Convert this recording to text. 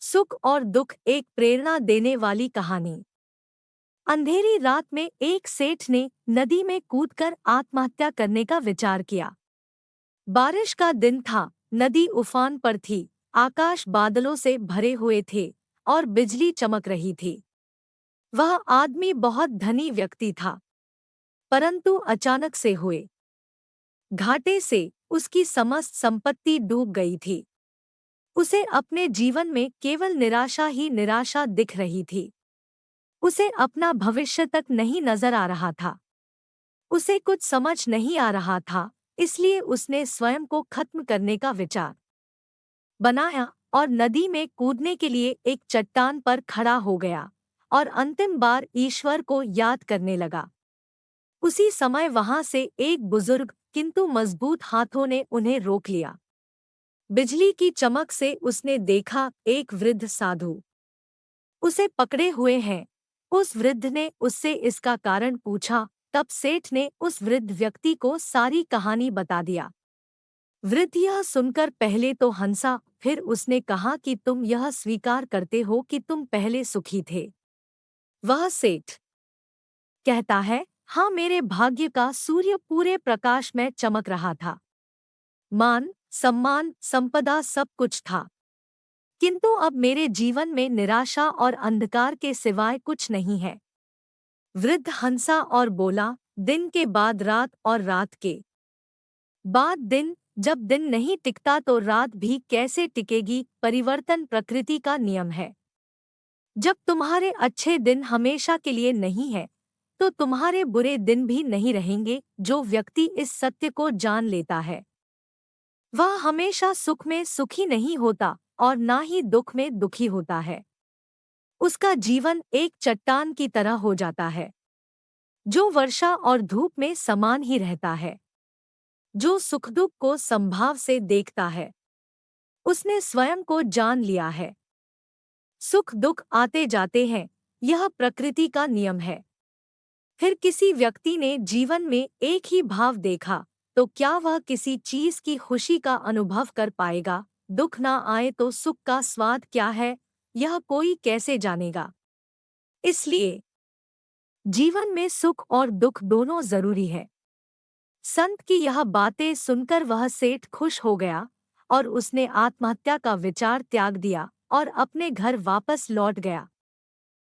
सुख और दुख, एक प्रेरणा देने वाली कहानी। अंधेरी रात में एक सेठ ने नदी में कूदकर आत्महत्या करने का विचार किया। बारिश का दिन था, नदी उफान पर थी, आकाश बादलों से भरे हुए थे और बिजली चमक रही थी। वह आदमी बहुत धनी व्यक्ति था, परंतु अचानक से हुए घाटे से उसकी समस्त संपत्ति डूब गई थी। उसे अपने जीवन में केवल निराशा ही निराशा दिख रही थी। उसे अपना भविष्य तक नहीं नजर आ रहा था। उसे कुछ समझ नहीं आ रहा था, इसलिए उसने स्वयं को खत्म करने का विचार बनाया और नदी में कूदने के लिए एक चट्टान पर खड़ा हो गया और अंतिम बार ईश्वर को याद करने लगा। उसी समय वहां से एक बुजुर्ग किंतु मजबूत हाथों ने उन्हें रोक लिया। बिजली की चमक से उसने देखा एक वृद्ध साधु उसे पकड़े हुए हैं। उस वृद्ध ने उससे इसका कारण पूछा। तब सेठ ने उस वृद्ध व्यक्ति को सारी कहानी बता दिया। वृद्ध यह सुनकर पहले तो हंसा, फिर उसने कहा कि तुम यह स्वीकार करते हो कि तुम पहले सुखी थे? वह सेठ कहता है, हाँ, मेरे भाग्य का सूर्य पूरे प्रकाश में चमक रहा था। मान, सम्मान, संपदा सब कुछ था, किंतु अब मेरे जीवन में निराशा और अंधकार के सिवाय कुछ नहीं है। वृद्ध हंसा और बोला, दिन के बाद रात और रात के बाद दिन। जब दिन नहीं टिकता तो रात भी कैसे टिकेगी? परिवर्तन प्रकृति का नियम है। जब तुम्हारे अच्छे दिन हमेशा के लिए नहीं है, तो तुम्हारे बुरे दिन भी नहीं रहेंगे। जो व्यक्ति इस सत्य को जान लेता है, वह हमेशा सुख में सुखी नहीं होता और ना ही दुख में दुखी होता है। उसका जीवन एक चट्टान की तरह हो जाता है, जो वर्षा और धूप में समान ही रहता है। जो सुख दुख को संभाव से देखता है, उसने स्वयं को जान लिया है। सुख दुख आते जाते हैं, यह प्रकृति का नियम है। फिर किसी व्यक्ति ने जीवन में एक ही भाव देखा, तो क्या वह किसी चीज की खुशी का अनुभव कर पाएगा? दुख ना आए तो सुख का स्वाद क्या है, यह कोई कैसे जानेगा? इसलिए जीवन में सुख और दुख दोनों जरूरी है। संत की यह बातें सुनकर वह सेठ खुश हो गया और उसने आत्महत्या का विचार त्याग दिया और अपने घर वापस लौट गया।